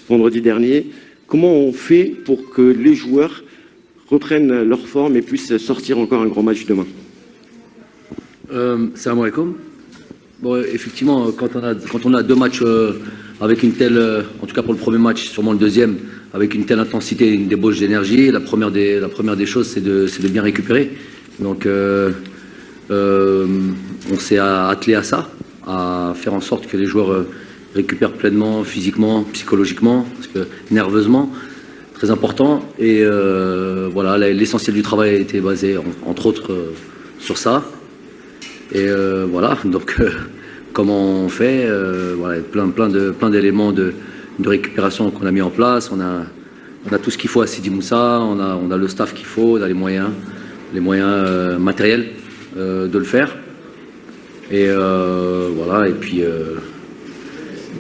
vendredi dernier. Comment on fait pour que les joueurs reprennent leur forme et puissent sortir encore un grand match demain? Salam alaikum. Bon, effectivement, quand on a deux matchs avec une telle, en tout cas pour le premier match, sûrement le deuxième, avec une telle intensité, une débauche d'énergie, la première des choses, c'est de bien récupérer. Donc, on s'est attelé à ça, à faire en sorte que les joueurs récupèrent pleinement, physiquement, psychologiquement, parce que nerveusement, très important. Et voilà, l'essentiel du travail a été basé, entre autres, sur ça. Et voilà, donc comment on fait, voilà, plein d'éléments de récupération qu'on a mis en place. On a tout ce qu'il faut à Sidi Moussa, on a le staff qu'il faut, on a les moyens matériels de le faire. Et voilà, et puis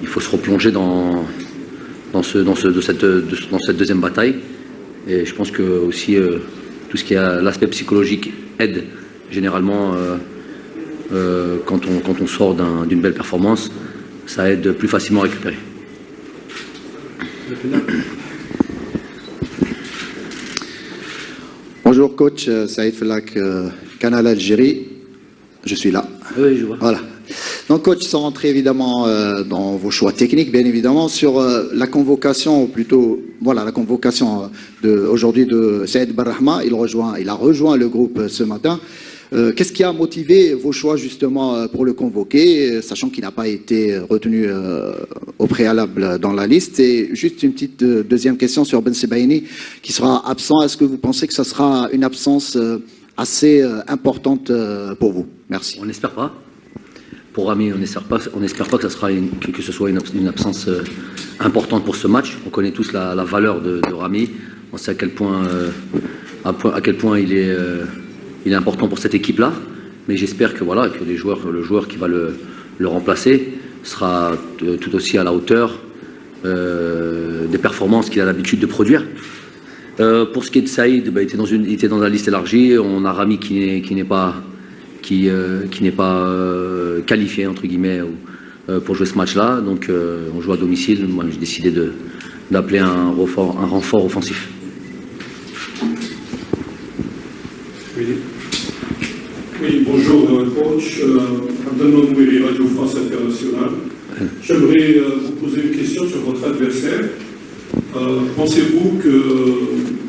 il faut se replonger dans cette deuxième bataille. Et je pense que aussi tout ce qui est l'aspect psychologique aide généralement. Quand on sort d'une belle performance, ça aide plus facilement à récupérer. Bonjour coach, Saïd Felak, Canal Algérie, je suis là. Oui, je vois. Voilà. Donc coach, sans rentrer évidemment dans vos choix techniques, bien évidemment, sur la convocation, ou plutôt, voilà, la convocation aujourd'hui de Saïd Barrahma, il a rejoint le groupe ce matin. Qu'est-ce qui a motivé vos choix justement pour le convoquer, sachant qu'il n'a pas été retenu au préalable dans la liste? Et juste une petite deuxième question sur Ben Sebaini, qui sera absent. Est-ce que vous pensez que ça sera une absence assez importante pour vous? Merci. On n'espère pas. Pour Rami, on n'espère pas que ce soit une absence importante pour ce match. On connaît tous la valeur de Rami. On sait à quel point il est important pour cette équipe-là, mais j'espère que voilà, que le joueur qui va le remplacer sera tout aussi à la hauteur des performances qu'il a l'habitude de produire. Pour ce qui est de Saïd, il était dans la liste élargie. On a Rami qui n'est pas qualifié entre guillemets pour jouer ce match-là. Donc on joue à domicile. Moi, j'ai décidé d'appeler un renfort offensif. Oui, bonjour coach, Abdelman Mouiri, Radio France Internationale. J'aimerais vous poser une question sur votre adversaire. Pensez-vous que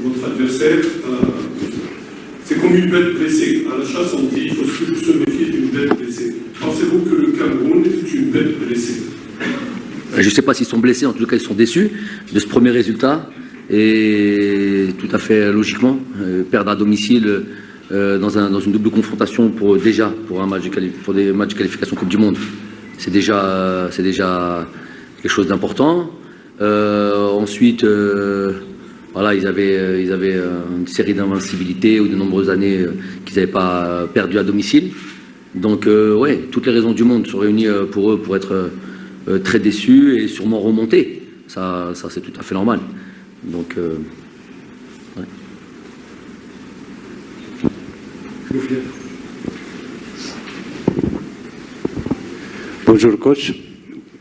votre adversaire, c'est comme une bête blessée? À la chasse, on dit qu'il faut se méfier d'une bête blessée. Pensez-vous que le Cameroun est une bête blessée? Je ne sais pas s'ils sont blessés, en tout cas ils sont déçus de ce premier résultat. Et tout à fait logiquement, perdre à domicile dans une double confrontation pour des matchs de qualification Coupe du Monde, c'est déjà quelque chose d'important. Ensuite, voilà, ils avaient une série d'invincibilités ou de nombreuses années qu'ils n'avaient pas perdu à domicile. Donc, ouais, toutes les raisons du monde sont réunies pour eux pour être très déçus et sûrement remonter. Ça c'est tout à fait normal. Donc, ouais. Bonjour coach,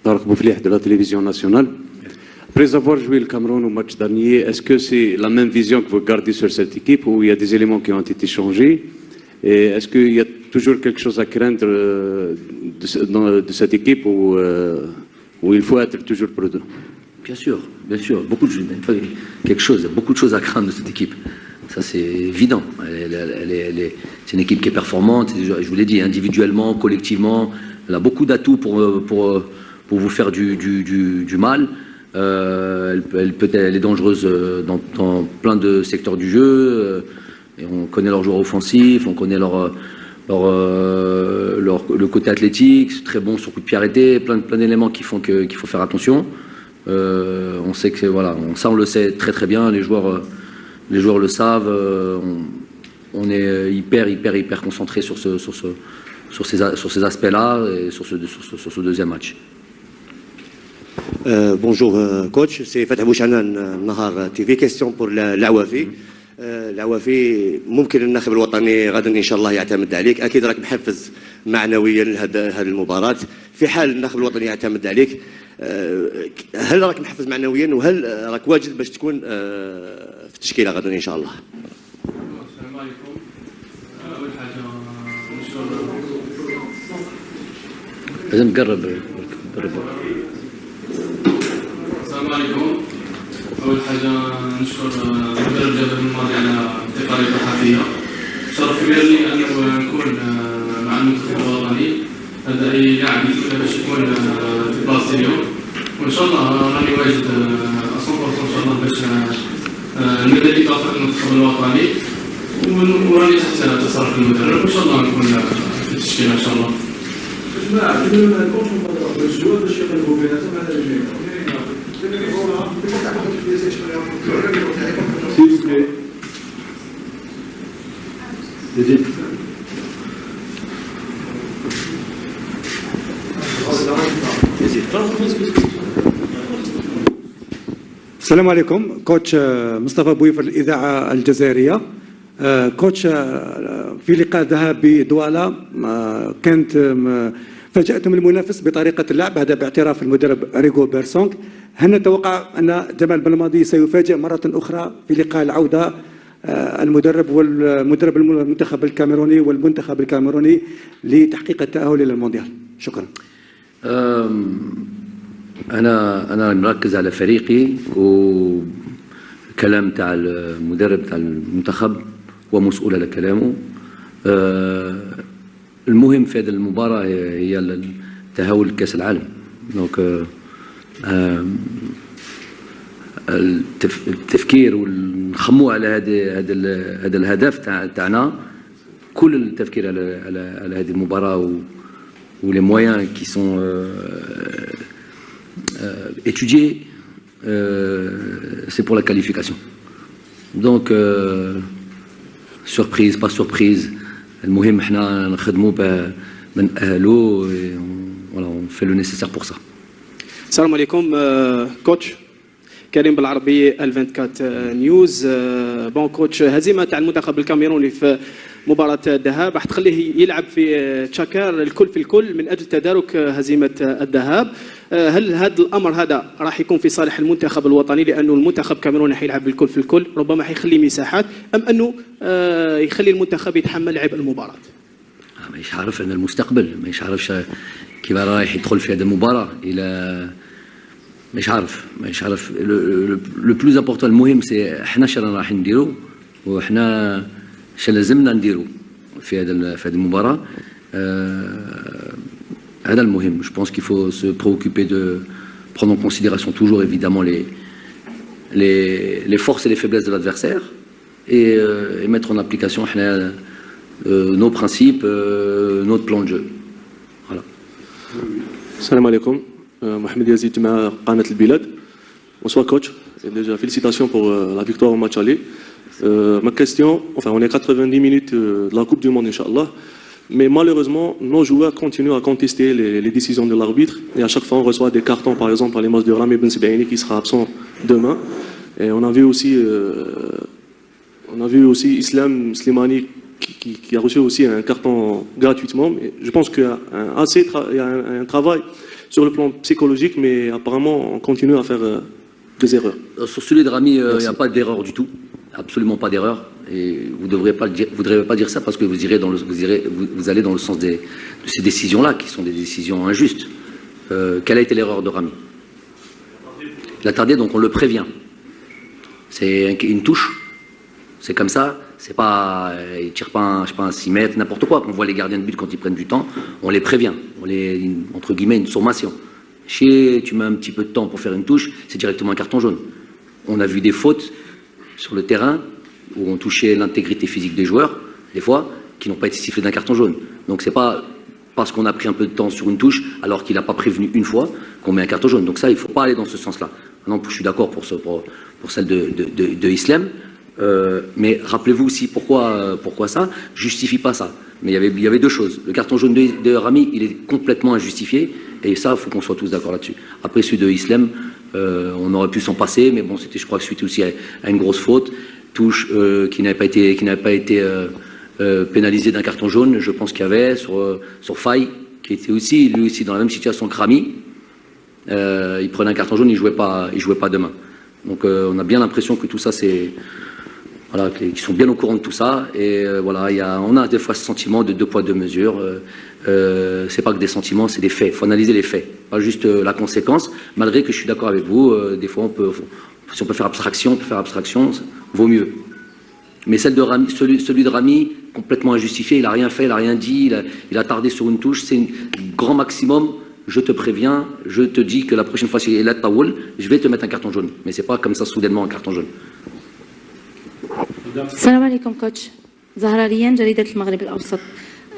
Tarek Bouflih de la télévision nationale. Après avoir joué le Cameroun au match dernier, est-ce que c'est la même vision que vous gardez sur cette équipe ou il y a des éléments qui ont été changés? Et est-ce qu'il y a toujours quelque chose à craindre de cette équipe où il faut être toujours prudent? Bien sûr, beaucoup de choses à craindre de cette équipe. Ça, c'est évident. C'est une équipe qui est performante, je vous l'ai dit, individuellement, collectivement. Elle a beaucoup d'atouts pour vous faire du mal. Elle est dangereuse dans plein de secteurs du jeu. Et on connaît leurs joueurs offensifs, on connaît le côté athlétique, très bon sur coup de pied arrêté, plein d'éléments qu'il faut faire attention. On sait que voilà, on le sait très très bien, les joueurs le savent. On est hyper concentré sur ces aspects-là et sur ce deuxième match. Bonjour coach, c'est Fatah Bouchanan, Nahar TV. Question pour l'Awafi. العوافي ممكن الناخب الوطني غدا ان شاء الله يعتمد عليك، اكيد راك محفز معنويا لهذه المباراه. في حال الناخب الوطني يعتمد عليك، هل راك محفز معنويا وهل راك واجد باش تكون في التشكيله غدا ان شاء الله؟ السلام عليكم. اول حاجه نشكر لازم تقرب. السلام عليكم. اول حاجه نشكر مدرب جابر الماضي على التقارير الصحفيه. شرف كبير لي انه نكون مع المنتخب الوطني. هذا اي لاعب يتمنى باش يكون في بلاصتي اليوم، وان شاء الله راني واجد 100% ان شاء الله باش نبدا اضافه المنتخب الوطني، وراني تحت تصرف المدرب، وان شاء الله نكون في التشكيله ان شاء الله. جماعه كلنا الكوتش والجوار باش يقلبوا بيناتهم على الجميع. السلام عليكم. كوتش مصطفى بويفر الإذاعة الجزائرية. كوتش في لقاء ذهاب بدوالا كانت فاجأتم المنافس بطريقة اللعب، هذا باعتراف المدرب ريغو بيرسونغ. هل نتوقع أن جمال بلماضي سيفاجئ مرة أخرى في لقاء العودة المدرب المنتخب الكاميروني والمنتخب الكاميروني لتحقيق التأهل إلى المونديال؟ شكرا. أنا مركز على فريقي، وكلام تاع المدرب تاع المنتخب ومسؤول على كلامه. المهم في هذه المباراة هي التأهل لكأس العالم. دونك التفكير ونخمو على هذا الهدف تاعنا، كل التفكير على هذه المباراة ou les moyens qui sont étudiés, c'est pour la qualification. Donc, surprise, pas surprise, المهم احنا نخدموا بنأهلوا et voilà, on fait le nécessaire pour ça. السلام عليكم. كوتش كريم بالعربي 24 نيوز. بون كوتش، هزيمه تاع المنتخب الكاميروني في مباراة الذهاب راح تخليه يلعب في تشاكار الكل في الكل من اجل تدارك هزيمة الذهاب. هل هذا الامر هذا راح يكون في صالح المنتخب الوطني، لانه المنتخب الكاميروني حيلعب بالكل في الكل، ربما حيخلي مساحات، ام انه يخلي المنتخب يتحمل عبء المباراة؟ مش عارف ان المستقبل، مش عارفش كيف رايح يدخل في هذه المباراة الى مش عارف لو بلوز امبورطون. المهم سي احنا شنو راح نديرو وحنا شنو لازمنا نديرو في هذه المباراة. هذا المهم. Je pense qu'il faut se préoccuper de prendre en considération toujours évidemment les forces et les faiblesses de l'adversaire et mettre en application nos principes, notre plan de jeu. Voilà. Salam alaikum. Mohamed Yazid مع قناة البلاد. Bonsoir coach. Et déjà félicitations pour la victoire au match aller. Ma question, enfin on est 90 minutes de la Coupe du Monde Inch'Allah, mais malheureusement nos joueurs continuent à contester les décisions de l'arbitre et à chaque fois on reçoit des cartons, par exemple par l'image de Rami Ben Sebaini qui sera absent demain, et on a vu aussi Islam Slimani qui a reçu aussi un carton gratuitement. Mais je pense qu'il y a un travail sur le plan psychologique, mais apparemment on continue à faire des erreurs. Sur celui de Rami, il n'y a pas d'erreur du tout. Absolument pas d'erreur, et vous ne devrez pas dire ça parce que vous allez dans le sens de ces décisions-là qui sont des décisions injustes. Quelle a été l'erreur de Rami? Il a tardé, donc on le prévient. C'est une touche, c'est comme ça, c'est pas, il tire pas un 6 mètres, n'importe quoi. On voit les gardiens de but quand ils prennent du temps, on les prévient, entre guillemets, une sommation. Tu mets un petit peu de temps pour faire une touche, c'est directement un carton jaune. On a vu des fautes sur le terrain où on touchait l'intégrité physique des joueurs, des fois, qui n'ont pas été sifflés d'un carton jaune. Donc c'est pas parce qu'on a pris un peu de temps sur une touche, alors qu'il n'a pas prévenu une fois, qu'on met un carton jaune. Donc ça, il ne faut pas aller dans ce sens-là. Maintenant, je suis d'accord pour celle de Islam, mais rappelez-vous aussi pourquoi ça justifie pas ça. Mais il y avait deux choses. Le carton jaune de Rami, il est complètement injustifié, et ça, il faut qu'on soit tous d'accord là-dessus. Après, celui de Islam, on aurait pu s'en passer, mais bon, je crois que suite aussi à une grosse faute, touche qui n'avait pas été pénalisée d'un carton jaune. Je pense qu'il y avait sur Faye, qui était lui aussi dans la même situation que Rami. il prenait un carton jaune, il jouait pas demain. Donc on a bien l'impression que tout ça c'est voilà, qu'ils sont bien au courant de tout ça et voilà, on a des fois ce sentiment de deux poids deux mesures. C'est pas que des sentiments, c'est des faits. Il faut analyser les faits, pas juste la conséquence. Malgré que je suis d'accord avec vous, des fois si on peut faire abstraction, vaut mieux. Mais celui de Rami, complètement injustifié, il n'a rien fait, il n'a rien dit, il a tardé sur une touche, c'est un grand maximum. Je te préviens, je te dis que la prochaine fois, si il est Taoul, je vais te mettre un carton jaune. Mais c'est pas comme ça soudainement un carton jaune. السلام عليكم كوتش. زهرة ريان جريدة المغرب الأوسط.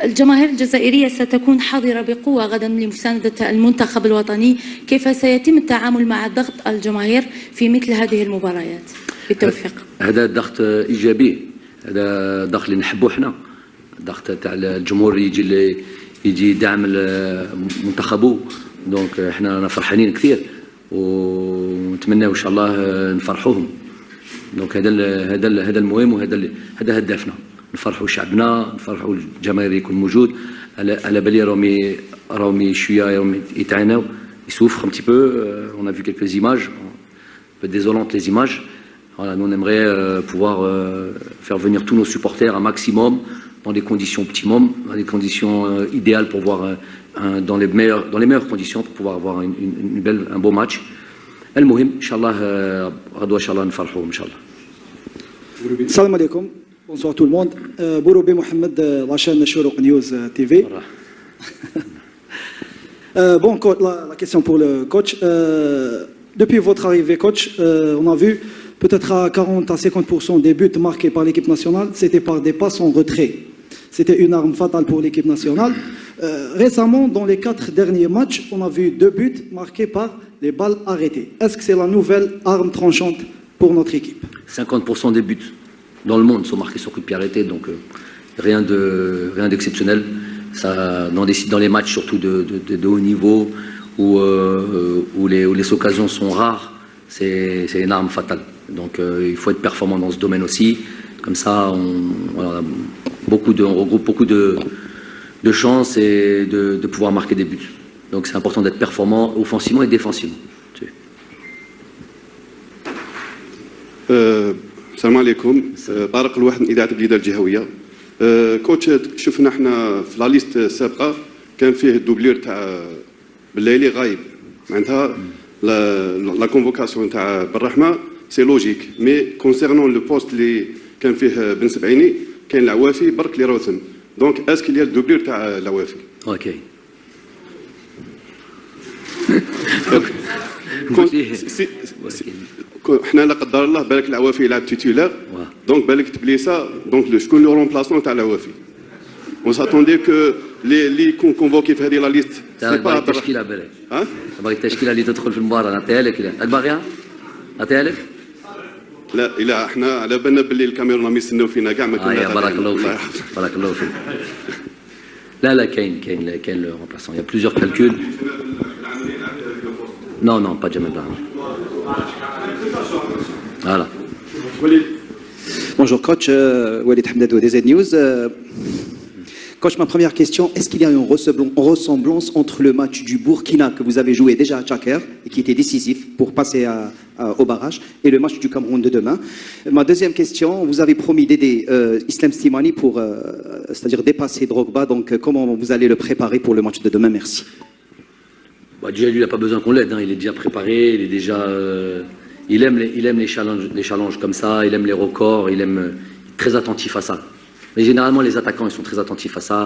الجماهير الجزائرية ستكون حاضرة بقوة غدا لمساندة المنتخب الوطني، كيف سيتم التعامل مع ضغط الجماهير في مثل هذه المباريات؟ بالتوفيق. هذا ضغط إيجابي، هذا ضغط اللي نحبوه احنا، ضغط تاع الجمهور يجي يدعم منتخبه، دونك احنا فرحانين كثير ونتمنى ان شاء الله نفرحوهم. دونك هذا المهم وهذا هدفنا، نفرحوا شعبنا، نفرحوا الجماهير يكون موجود. على بالي راهم شويه يتعانوا، يسوفرent un petit peu. On a vu quelques images, un peu désolantes les images. Voilà, nous on aimerait pouvoir faire venir tous nos supporters un maximum dans des conditions optimum, dans des conditions idéales pour voir dans les meilleures conditions pour pouvoir avoir un beau match. المهم ان شاء الله غدوه ان شاء الله نفرحوا ان شاء الله. السلام عليكم. Bonsoir tout le monde. Bouroubé Mohamed, la chaîne Chourouk News TV. Bon, la question pour le coach. Depuis votre arrivée, coach, on a vu peut-être à 40 à 50% des buts marqués par l'équipe nationale, c'était par des passes en retrait. C'était une arme fatale pour l'équipe nationale. Récemment, dans les 4 derniers matchs, on a vu 2 buts marqués par les balles arrêtées. Est-ce que c'est la nouvelle arme tranchante pour notre équipe? 50% des buts dans le monde sont marqués sur coup de pied arrêté, donc rien d'exceptionnel. Dans les matchs surtout de haut niveau, où les occasions sont rares, c'est une arme fatale. Donc il faut être performant dans ce domaine aussi. Comme ça, on regroupe beaucoup de chances et de pouvoir marquer des buts. Donc c'est important d'être performant offensivement et défensivement. السلام عليكم. طارق الواحد من اذاعه البليده الجهويه. كوتش شفنا احنا في لا ليست السابقه كان فيه الدوبلير تاع بالليلي غايب، معناتها لا كونفوكاسيون تاع بالرحمه سي لوجيك، مي كونسيرنون لو بوست اللي كان فيه بن سبعيني كاين العوافي برك اللي راهو ثم، دونك اسكو ليا الدوبلير تاع العوافي. اوكي. حنا لا قدر الله بالك العوافي يلعب تيتولار، دونك بالك تبليسا، دونك شكون لو رومبلاسون تاع العوافي؟ اون ساتوندي كو اللي يكون كونفوكي في هذه لا ليست سي با التشكيله بالك. ها؟ باغي التشكيله اللي تدخل في المباراه نعطيها لك، لا باغيها؟ نعطيها لك؟ لا الا احنا على بالنا باللي الكاميرون راهم يستناو فينا كاع ما كنا. بارك الله فيك، بارك الله فيك. لا كاين لو رومبلاسون، il y a plusieurs calculs. Non, pas Jamel Brahma. Voilà. Bonjour coach, Walid Hamdadou des Z News. Coach, ma première question, est-ce qu'il y a une ressemblance entre le match du Burkina que vous avez joué déjà à Tchaker et qui était décisif pour passer au barrage et le match du Cameroun de demain? Ma deuxième question, vous avez promis d'aider Islam Slimani pour, c'est-à-dire dépasser Drogba, donc comment vous allez le préparer pour le match de demain? Merci. Bah, déjà, lui, il n'a pas besoin qu'on l'aide, hein. Il est déjà préparé, il est déjà... il aime les challenges comme ça, il aime les records, il est très attentif à ça. Mais généralement, les attaquants, ils sont très attentifs à ça.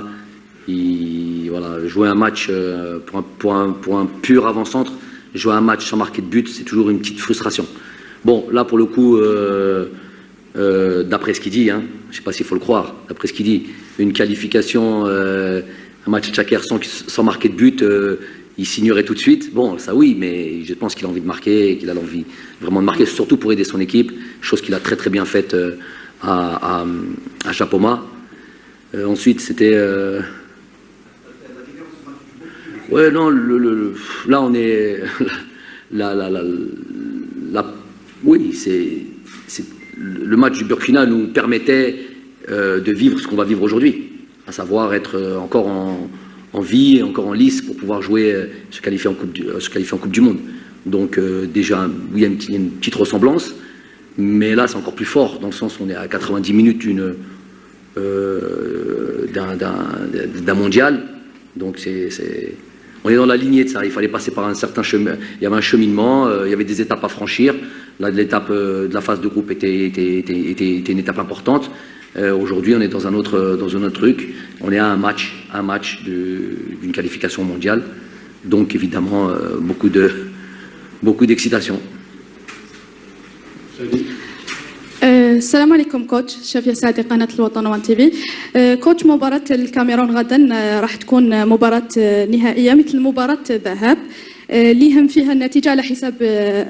Voilà, jouer un match pour un pur avant-centre, jouer un match sans marquer de but, c'est toujours une petite frustration. Bon, là, pour le coup, d'après ce qu'il dit, hein, je ne sais pas s'il faut le croire, d'après ce qu'il dit, une qualification, un match Tchaker sans marquer de but, il signerait tout de suite. Bon, ça oui, mais je pense qu'il a envie de marquer, qu'il a envie vraiment de marquer, surtout pour aider son équipe, chose qu'il a très très bien faite à Chapoma. Ensuite, c'était... Ouais, non, là on est... oui, le match du Burkina nous permettait de vivre ce qu'on va vivre aujourd'hui, à savoir être encore en vie, encore en lice pour pouvoir jouer, se qualifier en Coupe du Monde. Donc déjà, oui, il y a une petite ressemblance, mais là c'est encore plus fort, dans le sens où on est à 90 minutes d'un mondial. Donc on est dans la lignée de ça, il fallait passer par un certain chemin, il y avait un cheminement, il y avait des étapes à franchir. Là, l'étape de la phase de groupe était une étape importante. Aujourd'hui, on est dans un autre truc. On est à un match d'une qualification mondiale. Donc, évidemment, beaucoup d'excitation. السلام عليكم كوتش شافية سعدي قناة الوطن وان تي في كوتش مباراة الكاميرون غدا راح تكون مباراة نهائية مثل مباراة الذهاب اللي يهم فيها النتيجة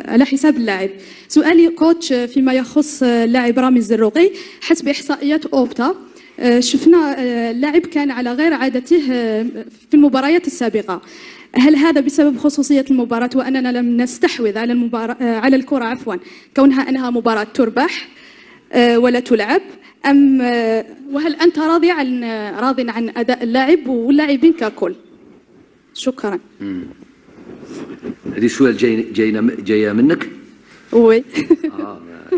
على حساب اللاعب. سؤالي كوتش فيما يخص اللاعب رامي الزروقي، حسب إحصائيات أوبتا شفنا اللاعب كان على غير عادته في المباريات السابقة. هل هذا بسبب خصوصية المباراة وأننا لم نستحوذ على الكرة عفوا كونها أنها مباراة تربح ولا تلعب، أم وهل أنت راضي عن أداء اللاعب واللاعبين ككل؟ شكرا. هذه السؤال جاية منك؟ وي.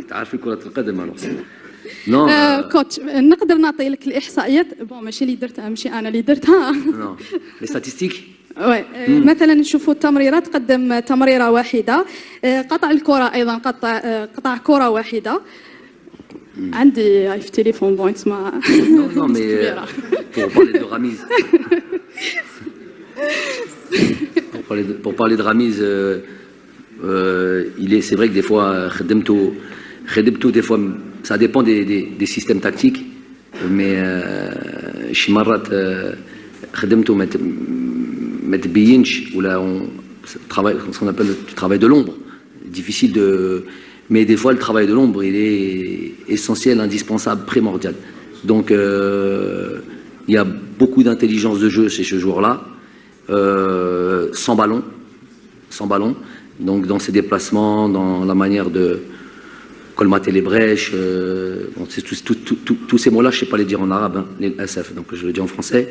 تعرفي كرة القدم نو كوتش نقدر نعطي لك الإحصائيات بون ماشي اللي درتها ماشي أنا اللي درتها. نو لي ستاتستيك؟ وي مثلا نشوفوا التمريرات قدم تمريرة واحدة، قطع الكرة أيضا قطع كرة واحدة. عندي في تليفون بوينت ما non mais pour parler de Ramiz, c'est vrai que des fois خدمته des fois ça dépend des systèmes tactiques, mais شي مرات خدمته ما تبينش ولا ce qu'on appelle le travail de l'ombre, difficile de. Mais des fois, le travail de l'ombre, il est essentiel, indispensable, primordial. Donc, il y a beaucoup d'intelligence de jeu chez ce joueur-là, sans ballon. Donc, dans ses déplacements, dans la manière de colmater les brèches, tous ces mots-là, je ne sais pas les dire en arabe, hein, les SF, donc je le dis en français.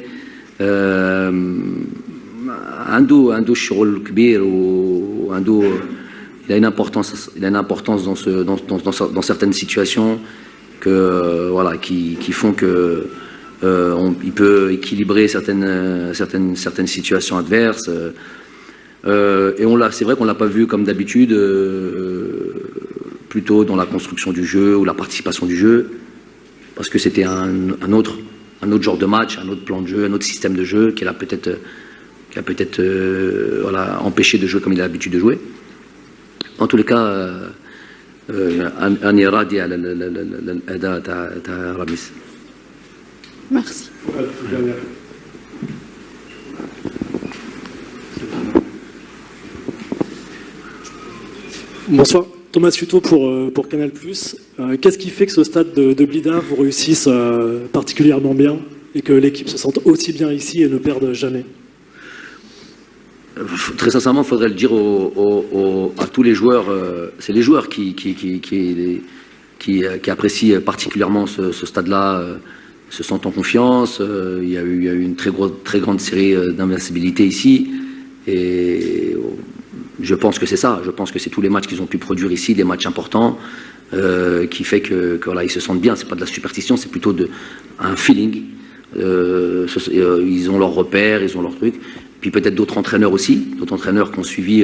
عنده شغل كبير وعنده il a une importance dans certaines situations voilà, qui font que il peut équilibrer certaines situations adverses. Et c'est vrai qu'on l'a pas vu comme d'habitude, plutôt dans la construction du jeu ou la participation du jeu, parce que c'était un autre genre de match, un autre plan de jeu, un autre système de jeu qui a peut-être voilà, empêché de jouer comme il a l'habitude de jouer. En tous les cas, أنا راضي على الأداء تاع راميز. Merci. Bonsoir, Thomas Futo pour Canal+. Qu'est-ce qui fait que ce stade de Blida vous réussisse particulièrement bien et que l'équipe se sente aussi bien ici et ne perde jamais? Très sincèrement, il faudrait le dire à tous les joueurs. C'est les joueurs qui apprécient particulièrement ce stade-là, se sentent en confiance. Il y a eu une très grande série d'invincibilité ici. Et je pense que c'est ça. Je pense que c'est tous les matchs qu'ils ont pu produire ici, des matchs importants, qui fait que voilà, ils se sentent bien. C'est pas de la superstition, c'est plutôt un feeling. Ils ont leurs repères, ils ont leurs trucs. Puis peut-être d'autres entraîneurs aussi, d'autres entraîneurs qui ont suivi.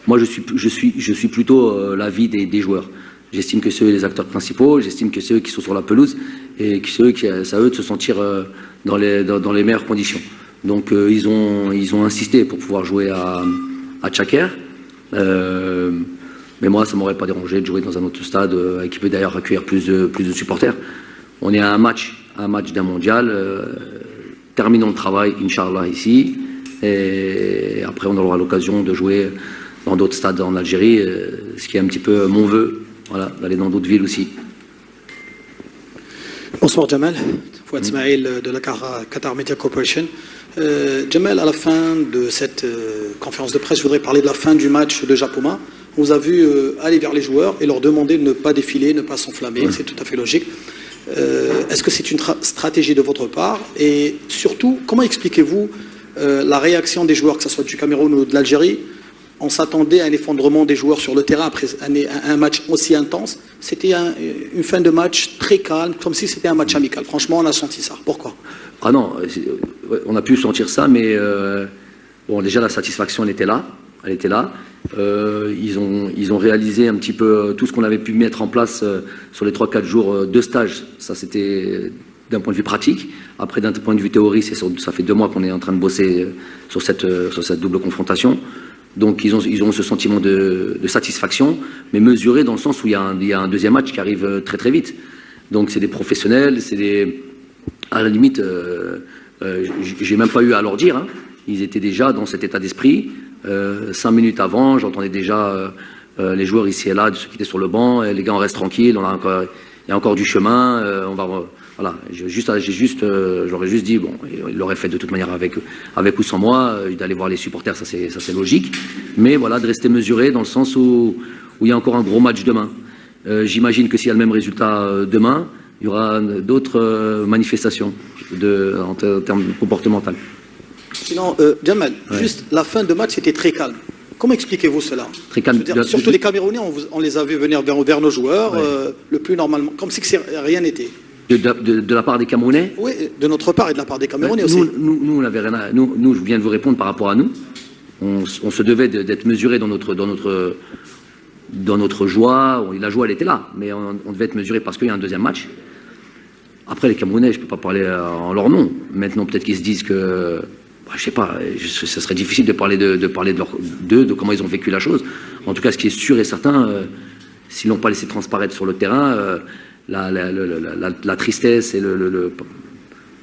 Moi, je suis plutôt l'avis des joueurs. J'estime que c'est eux les acteurs principaux, j'estime que c'est eux qui sont sur la pelouse et que c'est à eux de se sentir dans les meilleures conditions. Donc ils ont insisté pour pouvoir jouer à Tchaker. Mais moi, ça ne m'aurait pas dérangé de jouer dans un autre stade qui peut d'ailleurs accueillir plus de supporters. On est à un match d'un mondial. Terminons le travail, Inch'Allah, ici. Et après, on aura l'occasion de jouer dans d'autres stades en Algérie, ce qui est un petit peu mon vœu, voilà, d'aller dans d'autres villes aussi. Bonsoir Jamal, Fouad Smaïl de la Qatar Media Corporation. Jamal, à la fin de cette conférence de presse, je voudrais parler de la fin du match de Japoma. On vous a vu aller vers les joueurs et leur demander de ne pas défiler, ne pas s'enflammer, c'est tout à fait logique. Est-ce que c'est une stratégie de votre part? Et surtout, comment expliquez-vous la réaction des joueurs, que ce soit du Cameroun ou de l'Algérie, on s'attendait à un effondrement des joueurs sur le terrain après un match aussi intense. C'était une fin de match très calme, comme si c'était un match amical. Franchement, on a senti ça. Pourquoi? Ah non, on a pu sentir ça, mais bon, déjà la satisfaction, elle était là. Elle était là. Ils ont réalisé un petit peu tout ce qu'on avait pu mettre en place sur les 3-4 jours de stage. Ça, c'était d'un point de vue pratique. Après, d'un point de vue théorie, ça fait 2 mois qu'on est en train de bosser sur cette double confrontation. Donc, ils ont ce sentiment de satisfaction, mais mesuré dans le sens où il y a un deuxième match qui arrive très très vite. Donc, c'est des professionnels, à la limite, j'ai même pas eu à leur dire. Hein. Ils étaient déjà dans cet état d'esprit. 5 minutes avant, j'entendais déjà les joueurs ici et là, ceux qui étaient sur le banc. Les gars, on reste tranquille. Il y a encore du chemin. Voilà. J'aurais juste dit, bon, il l'aurait fait de toute manière avec ou sans moi, d'aller voir les supporters, ça c'est logique. Mais voilà, de rester mesuré dans le sens où il y a encore un gros match demain. J'imagine que s'il y a le même résultat demain, il y aura d'autres manifestations en termes comportementaux. Sinon, Jamal, juste la fin de match, c'était très calme. Comment expliquez-vous cela? Très calme. Surtout les Camerounais, on les a vus venir vers nos joueurs, le plus normalement, comme si rien n'était. De la part des Camerounais? Oui, de notre part et de la part des Camerounais aussi. Nous, on avait rien nous, je viens de vous répondre par rapport à nous. On se devait d'être mesuré dans notre joie. La joie, elle était là, mais on devait être mesuré parce qu'il y a un deuxième match. Après, les Camerounais, je ne peux pas parler en leur nom. Maintenant, peut-être qu'ils se disent que... je sais pas, ce serait difficile de parler d'eux, de comment ils ont vécu la chose. En tout cas, ce qui est sûr et certain, s'ils l'ont pas laissé transparaître sur le terrain, la tristesse et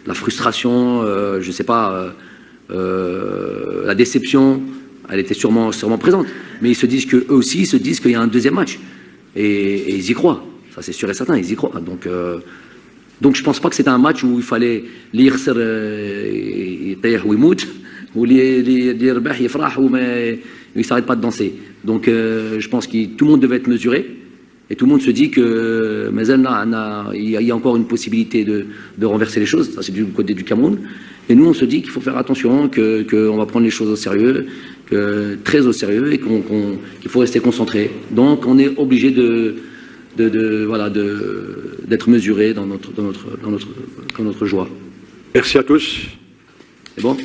la frustration, je sais pas, la déception, elle était sûrement présente. Mais eux aussi, ils se disent qu'il y a un deuxième match. Et ils y croient. Ça, c'est sûr et certain, ils y croient. Donc je ne pense pas que c'était un match où il fallait lire ou il ne s'arrête pas de danser. Donc je pense que tout le monde devait être mesuré et tout le monde se dit que il y a encore une possibilité de renverser les choses. Ça, c'est du côté du Cameroun. Et nous, on se dit qu'il faut faire attention, qu'on va prendre les choses au sérieux, très au sérieux, et qu'il faut rester concentré. Donc on est obligé d'être mesuré dans notre joie. Merci à tous. C'est bon?